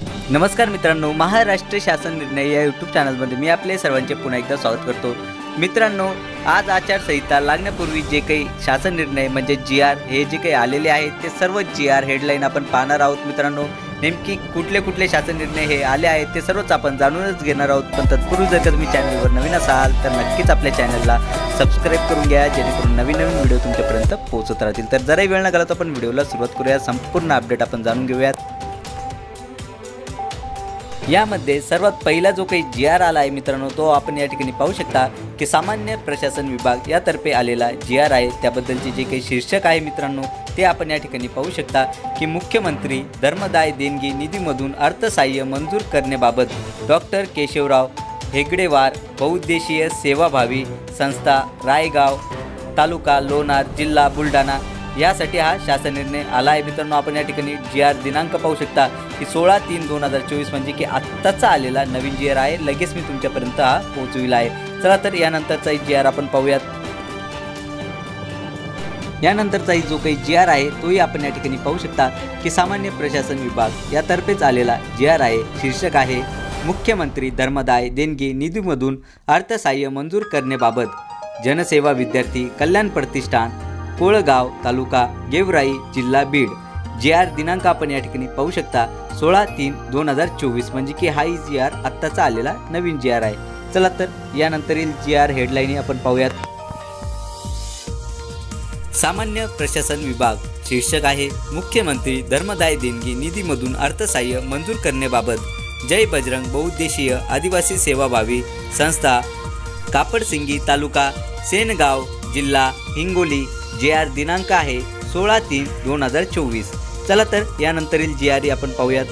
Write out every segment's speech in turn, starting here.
नमस्कार मित्रांनो, महाराष्ट्र शासन निर्णय या यूट्यूब चॅनलमध्ये मी आपले सर्वांचे पुन्हा एकदा स्वागत करतो। मित्रांनो, आज आचारसंहिता लागण्यापूर्वी जे काही शासन निर्णय म्हणजे GR हे जे काही आलेले आहेत ते सर्व GR हेडलाईन आपण पाहणार आहोत। मित्रांनो, नेमकी कुठले शासन निर्णय हे आले आहेत ते सर्वच आपण जाणूनच घेणार आहोत। पण तत्पूर्वी जर का तुम्ही चॅनलवर नवीन असाल तर नक्कीच आपल्या चॅनलला सबस्क्राइब करून घ्या, जेणेकरून नवीन व्हिडिओ तुमच्यापर्यंत पोहोचत राहतील। तर जराही वेळ न घालवता आपण व्हिडिओला सुरुवात करूया। संपूर्ण अपडेट आपण जाणून घेऊयात। यामध्ये सर्वात पहिला जो काही GR आला आहे मित्रांनो, तो आपण या ठिकाणी पाहू शकता की सामान्य प्रशासन विभाग यातर्फे आलेला GR आहे। त्याबद्दलचे जे काही शीर्षक आहे मित्रांनो ते आपण या ठिकाणी पाहू शकता की मुख्यमंत्री धर्मदाय देणगी निधीमधून अर्थसहाय्य मंजूर करण्याबाबत डॉक्टर केशवराव हेगडेवार बहुउद्देशीय सेवाभावी संस्था रायगाव तालुका लोणार जिल्हा बुलढाणा यासाठी हा शासन निर्णय आला आहे। मित्रांनो, आपण या ठिकाणी GR दिनांक पाहू शकता की 16/3/2024 म्हणजे की आत्ताचा आलेला नवीन GR आहे। लगेच मी तुमच्यापर्यंत हा पोहोचविला आहे। चला तर यानंतरचा GR आपण पाहूयात। यानंतरचा जो काही GR आहे तोही आपण या ठिकाणी पाहू शकता की सामान्य प्रशासन विभाग यातर्फेच आलेला GR आहे। शीर्षक आहे मुख्यमंत्री धर्मदाय देणगी निधीमधून अर्थसहाय्य मंजूर करण्याबाबत जनसेवा विद्यार्थी कल्याण प्रतिष्ठान कोळगाव तालुका गेवराई जिल्हा बीड। GR दिनांक आपण या ठिकाणी पाहू शकता 16/3/2024 म्हणजे की हा GR आत्ताचा आलेला नवीन GR आहे। चला तर यानंतरील GR हेडलाईन आपण पाहूयात। सामान्य प्रशासन विभाग शीर्षक आहे मुख्यमंत्री धर्मदाय देणगी निधीमधून अर्थसहाय्य मंजूर करण्याबाबत जय बजरंग बहुउद्देशीय आदिवासी सेवाभावी संस्था कापडसिंगी तालुका सेनगाव जिल्हा हिंगोली। GR दिनांक आहे 16/3/2024। चला तर यानंतरील GR आपण पाहूयात।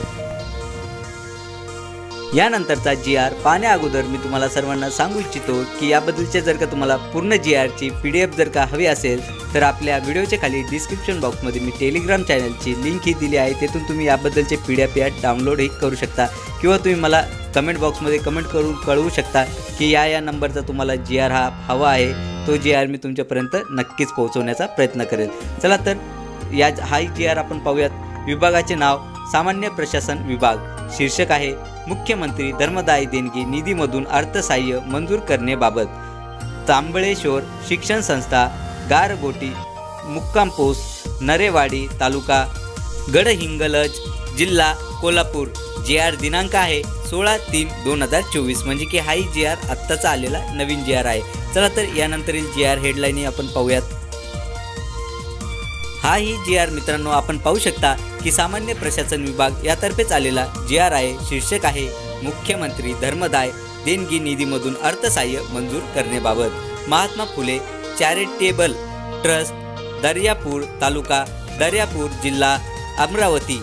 यानंतरचा GR पाहण्या अगोदर मी तुम्हाला सर्वांना सांगू इच्छितो की याबद्दलचे जर का तुम्हाला पूर्ण GR ची PDF जर का हवी असेल तर आपल्या व्हिडिओच्या खाली डिस्क्रिप्शन बॉक्समध्ये मी टेलिग्राम चॅनलची लिंक ही दिली आहे। तेथून तुम्ही याबद्दलचे PDF या डाउनलोड ही करू शकता किंवा तुम्ही मला कमेंट बॉक्समध्ये कमेंट करून कळवू शकता की या नंबरचा तुम्हाला GR हा हवा आहे। तो GR मी तुमच्यापर्यंत नक्कीच पोहोचवण्याचा प्रयत्न करेल। चला तर हा GR आपण पाहूयात। विभागाचे नाव सामान्य प्रशासन विभाग। शीर्षक आहे मुख्यमंत्री धर्मदाय देणगी निधीमधून अर्थसहाय्य मंजूर करण्याबाबत तांबळेश्वर शिक्षण संस्था गारगोटी मुक्काम पोस्ट नरेवाडी तालुका गडहिंग्लज जिल्हा कोल्हापूर। GR दिनांक आहे 16/3/2024 म्हणजे की हा GR आत्ताचा आलेला नवीन GR आहे। चला तर यानंतरील GR हेडलाईन आपण पाहूयात। हाही GR मित्रांनो आपण पाहू शकता की सामान्य प्रशासन विभाग यातर्फेच आलेला GR आहे। शीर्षक आहे मुख्यमंत्री धर्मदाय देणगी निधीमधून अर्थसहाय्य मंजूर करण्याबाबत महात्मा फुले चॅरिटेबल ट्रस्ट दर्यापूर तालुका दर्यापूर जिल्हा अमरावती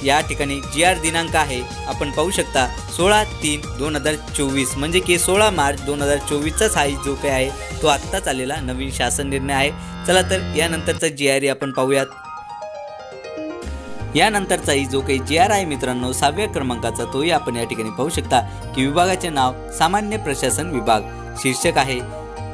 या ठिकाणी। GR दिनांक आहे आपण पाहू शकता 16/3/2024 म्हणजे की 16 मार्च 2024चाच हा जो काही आहे तो आत्ताच आलेला नवीन शासन निर्णय आहे। चला तर यानंतरचा GR आपण पाहूयात। यानंतरचा जो काही GR आहे मित्रांनो 6व्या क्रमांकाचा तोही आपण या ठिकाणी पाहू शकता की विभागाचे नाव सामान्य प्रशासन विभाग। शीर्षक आहे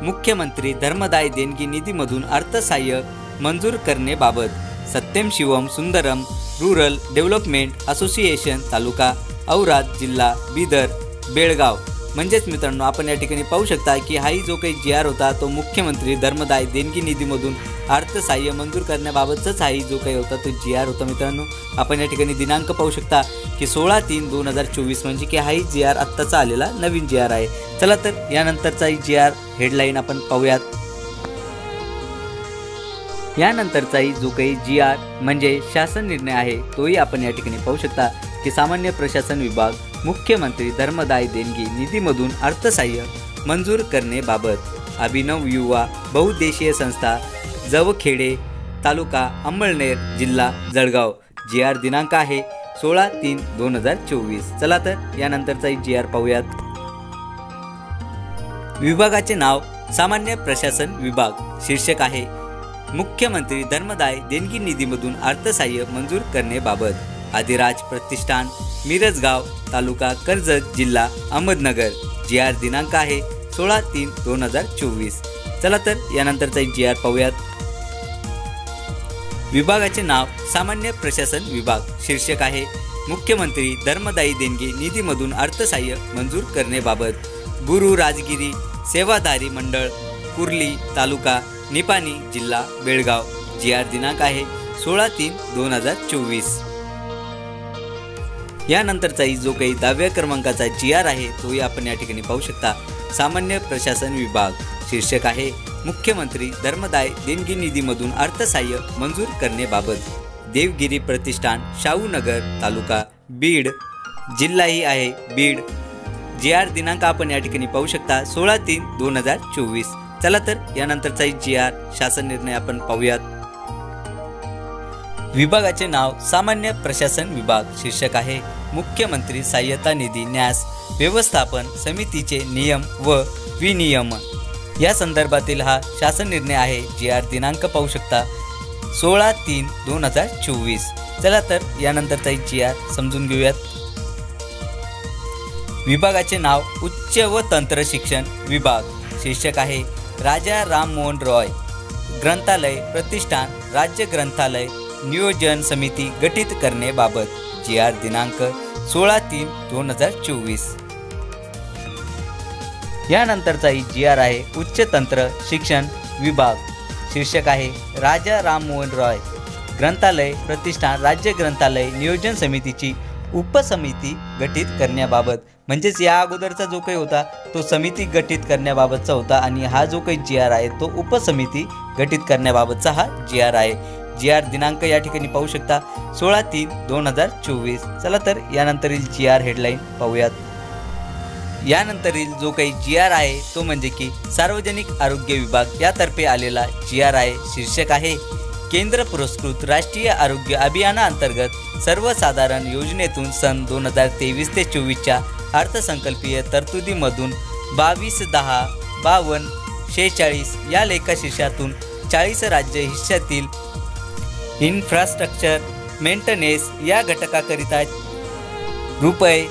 मुख्यमंत्री धर्मदाय देणगी निधीमधून अर्थसहाय्य मंजूर करण्याबाबत Satyam Shivam Sundaram rural development association taluka Aurad जिल्हा बिदर बेळगाव। म्हणजेच मित्रांनो आपण या ठिकाणी पाहू शकता की हाही जो काही GR होता तो मुख्यमंत्री धर्मदाय देणगी निधीमधून अर्थसहाय्य मंजूर करण्याबाबतचाच हाही जो काही होता तो GR होता। मित्रांनो, आपण या ठिकाणी दिनांक पाहू शकता की 16/3/2024 म्हणजे की हाही GR आत्ताचा आलेला नवीन GR आहे। चला तर यानंतरचा GR हेडलाईन आपण पाहूयात। यानंतरचा जो काही GR म्हणजे शासन निर्णय आहे तोही आपण या ठिकाणी पाहू शकता की सामान्य प्रशासन विभाग मुख्यमंत्री धर्मदाय देणगी निधीमधून अर्थसहाय्य मंजूर करण्याबाबत अभिनव युवा बहुउद्देशीय संस्था जवखेडे तालुका अंमळनेर जिल्हा जळगाव। GR दिनांक आहे 16/3/2024। चला तर यानंतरचा GR पाहूयात। विभागाचे नाव सामान्य प्रशासन विभाग। शीर्षक आहे मुख्यमंत्री धर्मदाय देणगी निधीमधून अर्थसहाय्य मंजूर करण्याबाबत आदिराज प्रतिष्ठान मिरजगाव तालुका कर्जत जिल्हा अहमदनगर। GR दिनांक आहे 16/3/2024। चला तर यानंतरचा GR पाहूयात। विभागाचे नाव सामान्य प्रशासन विभाग। शीर्षक आहे मुख्यमंत्री धर्मदायी देणगी निधीमधून अर्थसहाय्य मंजूर करण्याबाबत गुरु राजगिरी सेवाधारी मंडळ कुर्ली तालुका निपाणी जिल्हा बेळगाव GR दिनांक आहे 16/3/2024। यानंतरचाही जो काही 10व्या क्रमांकाचा GR आहे तोही आपण या ठिकाणी पाहू शकता। सामान्य प्रशासन विभाग शीर्षक आहे मुख्यमंत्री धर्मदाय देणगी निधीमधून अर्थसहाय्य मंजूर करण्याबाबत देवगिरी प्रतिष्ठान शाहूनगर तालुका बीड जिल्हाही आहे बीड GR दिनांक आपण या ठिकाणी पाहू शकता 16/3/2024। चला तर यानंतरचाही GR शासन निर्णय आपण पाहूयात। विभागाचे नाव सामान्य प्रशासन विभाग शीर्षक आहे मुख्यमंत्री सहाय्यता निधी न्यास व्यवस्थापन समितीचे नियम व विनियम या संदर्भातील हा शासन निर्णय आहे। GR दिनांक पाहू शकता 16/3/2024। चला तर यानंतरचाही GR समजून घेऊयात। विभागाचे नाव उच्च व तंत्र शिक्षण विभाग शीर्षक आहे राजा राममोहन रॉय ग्रंथालय प्रतिष्ठान राज्य ग्रंथालय नियोजन समिती गठीत करण्याबाबत GR दिनांक 16/3/2024। यानंतरचाही GR आहे उच्च तंत्र शिक्षण विभाग शीर्षक आहे राजा राममोहन रॉय ग्रंथालय प्रतिष्ठान राज्य ग्रंथालय नियोजन समितीची उपसमिती गठीत करण्याबाबत। म्हणजेच या अगोदरचा जो काही होता तो समिती गठीत करण्याबाबतचा होता आणि हा जो काही GR आहे तो उपसमिती गठीत करण्याबाबतचा हा GR आहे। GR दिनांक या ठिकाणी पाहू शकता 16/3/2024। चला तर यानंतरील GR हेडलाईन पाहूयात। यानंतरील जो काही GR आहे तो म्हणजे की सार्वजनिक आरोग्य विभाग यातर्फे आलेला GR आहे शीर्षक आहे केंद्र पुरस्कृत राष्ट्रीय आरोग्य अभियानाअंतर्गत सर्वसाधारण योजनेतून सन 2023 ते 24च्या अर्थसंकल्पीय तरतुदीमधून 22/10/52/46 या लेखाशीर्षातून 40 राज्य हिश्श्यातील इन्फ्रास्ट्रक्चर मेंटेनन्स या घटकाकरिता रुपये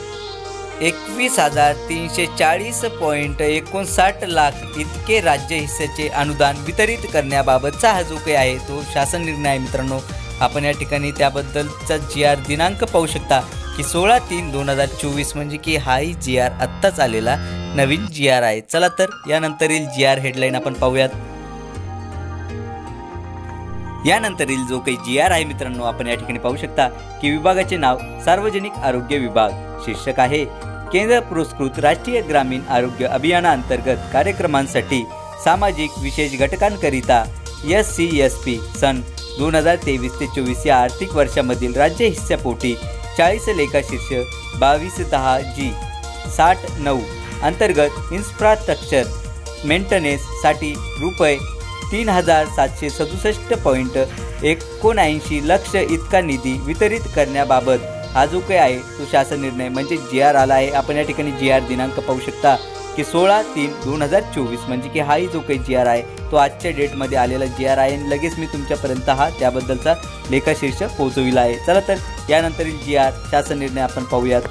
21,340.59 लाख इतके राज्य हिस्सेचे अनुदान वितरित करण्याबाबतचा हा जो काही आहे तो शासन निर्णय आहे। मित्रांनो आपण या ठिकाणी त्याबद्दलचा GR दिनांक पाहू शकता की 16/3/2024 म्हणजे की हाही GR आत्ताच आलेला नवीन GR आहे। चला तर यानंतरील GR हेडलाईन आपण पाहूयात। यानंतरील जो काही GR आहे मित्रांनो आपण या ठिकाणी पाहू शकता की विभागाचे नाव सार्वजनिक आरोग्य विभाग शीर्षक आहे केंद्र पुरस्कृत राष्ट्रीय ग्रामीण आरोग्य अभियानाअंतर्गत कार्यक्रमांसाठी सामाजिक विशेष घटकांकरिता SCSP सन 2023 ते 24 या आर्थिक वर्षामधील राज्य हिस्सापोटी 40 लेखाशीर्ष 22/10/G/69 अंतर्गत इन्फ्रास्ट्रक्चर मेंटेनन्ससाठी रुपये 3,767.79 लक्ष इतका निधी वितरित करण्याबाबत हा जो काही आहे तो शासन निर्णय म्हणजे GR आला आहे। आपण या ठिकाणी GR दिनांक पाहू शकता की 16/3/2024 म्हणजे की हाही जो काही GR आहे तो आजच्या डेटमध्ये आलेला GR आहे। लगेच मी तुमच्यापर्यंत हा त्याबद्दलचा लेखाशीर्ष पोहोचविला आहे। चला तर यानंतरील GR शासन निर्णय आपण पाहूयात।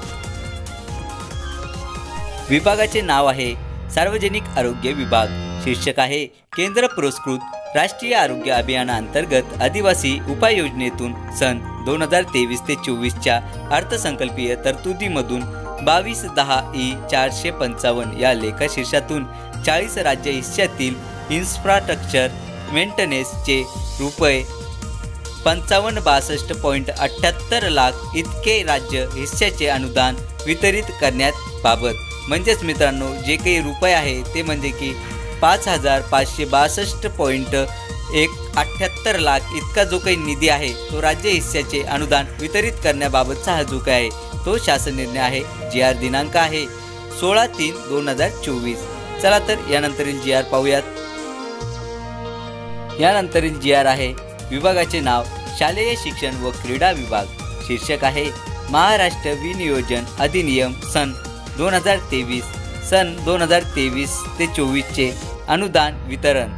विभागाचे नाव आहे सार्वजनिक आरोग्य विभाग शीर्षक आहे केंद्र पुरस्कृत राष्ट्रीय आरोग्य अभियानाअंतर्गत आदिवासी उपाययोजनेतून सन 2023 ते 24च्या अर्थसंकल्पीय तरतुदीमधून 22/10/E/455 या लेखाशीर्षातून 40 राज्य हिस्स्यातील इन्फ्रास्ट्रक्चर मेंटेनन्सचे रुपये 55,62.78 लाख इतके राज्य हिस्स्याचे अनुदान वितरित करण्याबाबत। म्हणजेच मित्रांनो जे काही रुपये आहे ते म्हणजे की 5,562.78 लाख इतका जो काही निधी आहे तो राज्य हिस्स्याचे अनुदान वितरित करण्याबाबतचा हा जो काही आहे तो शासन निर्णय आहे। GR दिनांक आहे 16/3/2024। चला तर यानंतरील GR पाहूयात। यानंतरील GR आहे विभागाचे नाव शालेय शिक्षण व क्रीडा विभाग शीर्षक आहे महाराष्ट्र विनियोजन अधिनियम सन 2023 ते 24चे अनुदान वितरण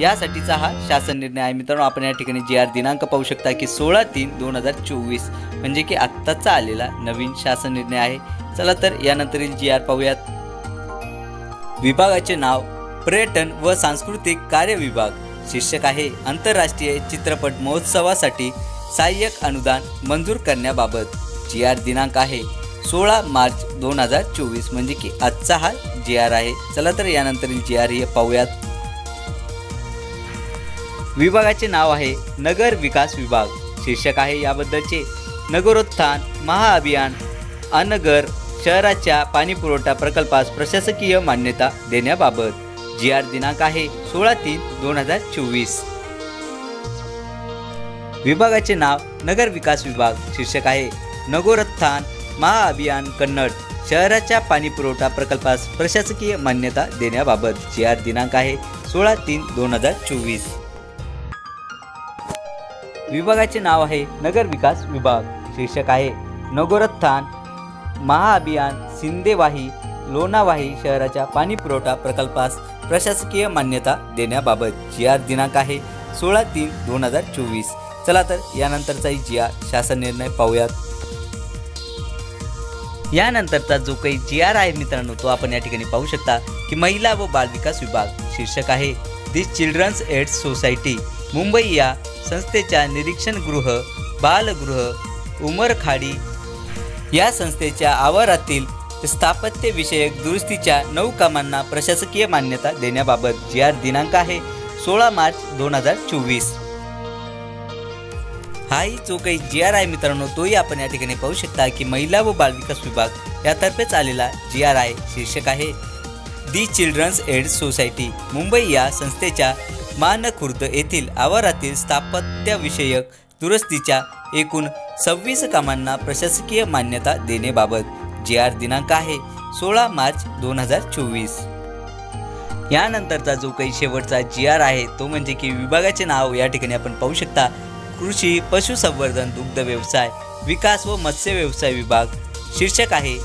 यासाठीचा हा शासन निर्णय आहे। मित्रांनो आपण या ठिकाणी GR दिनांक पाहू शकता की 16/3/2024 म्हणजे की आत्ताचा आलेला नवीन शासन निर्णय आहे। चला तर यानंतरील GR पाहूयात। विभागाचे नाव पर्यटन व सांस्कृतिक कार्य विभाग शीर्षक आहे आंतरराष्ट्रीय चित्रपट महोत्सवासाठी सहाय्यक अनुदान मंजूर करण्याबाबत जी आर दिनांक आहे 16 मार्च 2024 म्हणजे की आजचा हा जी आर आहे। चला तर यानंतरील जी आर हे पाहूयात। विभागाचे नाव आहे नगर विकास विभाग। शीर्षक आहे याबद्दलचे नगरोत्थान महाअभियान अनगर शहराच्या पाणीपुरवठा प्रकल्पास प्रशासकीय मान्यता देण्याबाबत। जी आर दिनांक आहे 16/3/2024। विभागाचे नाव नगर विकास विभाग। शीर्षक आहे नगरोत्थान महाअभियान कन्नड शहराच्या पाणीपुरवठा प्रकल्पास प्रशासकीय मान्यता देण्याबाबत। जी आर दिनांक आहे 16/3/2024। विभागाचे नाव आहे नगर विकास विभाग। शीर्षक आहे नगरोत्थान महाअभियान सिंदेवाही लोणावाही शहराच्या पाणीपुरवठा प्रकल्पास प्रशासकीय मान्यता देण्याबाबत। जी आर दिनांक आहे 16/3/2024। चला तर यानंतरचाही जी आर शासन निर्णय पाहूयात। यानंतरचा जो काही जी आर आहे मित्रांनो तो आपण या ठिकाणी पाहू शकता की महिला व बाल विकास विभाग। शीर्षक आहे दी चिल्ड्रन्स एड सोसायटी मुंबई या संस्थेच्या निरीक्षण गृह बालगृह उमरखाडी या संस्थेच्या आवारातील स्थापत्य विषयक दुरुस्तीच्या 9 कामांना प्रशासकीय मान्यता देण्याबाबत। जी आर दिनांक आहे 16 मार्च 2024। हाही जो काही जी आर आहे मित्रांनो तोही आपण या ठिकाणी पाहू शकता की महिला व बाल विकास विभाग यातर्फेच आलेला जी आर आहे। शीर्षक आहे दी चिल्ड्रन्स एड सोसायटी मुंबई या संस्थेच्या मानखुर्द येथील आवारातील स्थापत्य विषयक दुरुस्तीच्या एकूण 26 कामांना प्रशासकीय मान्यता देण्याबाबत। जी आर दिनांक आहे 16 मार्च 2024। यानंतरचा जो काही शेवटचा जी आर आहे तो म्हणजे की विभागाचे नाव या ठिकाणी आपण पाहू शकता कृषी पशुसंवर्धन दुग्ध व्यवसाय विकास व मत्स्य व्यवसाय विभाग। शीर्षक आहे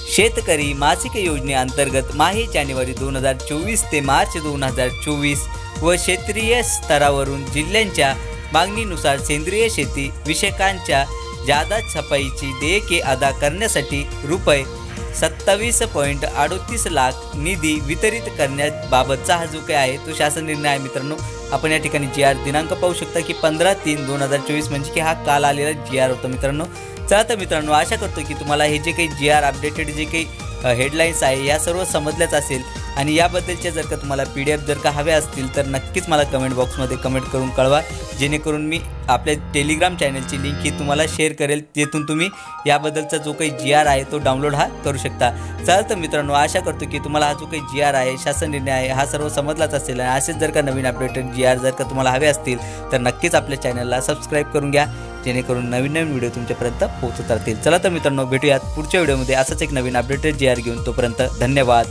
शेतकरी मासिक योजनेअंतर्गत माही जानेवारी 2024 ते मार्च 2024 व क्षेत्रीय स्तरावरून जिल्ह्यांच्या मागणीनुसार सेंद्रिय शेती विषयकांच्या जादा छपाईची देयके अदा करण्यासाठी रुपये 27.38 लाख निधी वितरित करण्याबाबतचा हा जो काही आहे तो शासन निर्णय आहे मित्रांनो। आपण या ठिकाणी जी आर दिनांक पाहू शकता की 15/3/2024 म्हणजे की हा काल आलेला जी आर होता मित्रांनो। चला तर मित्रांनो आशा करतो की तुम्हाला हे जे काही जी आर अपडेटेड जे काही हेडलाईन्स आहे या सर्व समजल्याच असेल आणि याबद्दलचे जर का तुम्हाला PDF जर का हवे असतील तर नक्कीच मला कमेंट बॉक्समध्ये कमेंट करून कळवा, जेणेकरून मी आपल्या टेलिग्राम चॅनलची लिंक ही तुम्हाला शेअर करेल, तिथून तुम्ही याबद्दलचा जो काही जी आर आहे तो डाउनलोड हा करू शकता। चला तर मित्रांनो आशा करतो की तुम्हाला हा जो काही जी आर आहे शासन निर्णय आहे हा सर्व समजलाच असेल आणि असेच जर का नवीन अपडेटेड जी आर जर का तुम्हाला हवे असतील तर नक्कीच आपल्या चॅनलला सबस्क्राईब करून घ्या, जेणेकरून नवीन व्हिडिओ तुमच्यापर्यंत पोहोचत राहतील। चला तर मित्रांनो भेटूयात पुढच्या व्हिडिओमध्ये असाच एक नवीन अपडेटेड जी आर घेऊन। तोपर्यंत धन्यवाद।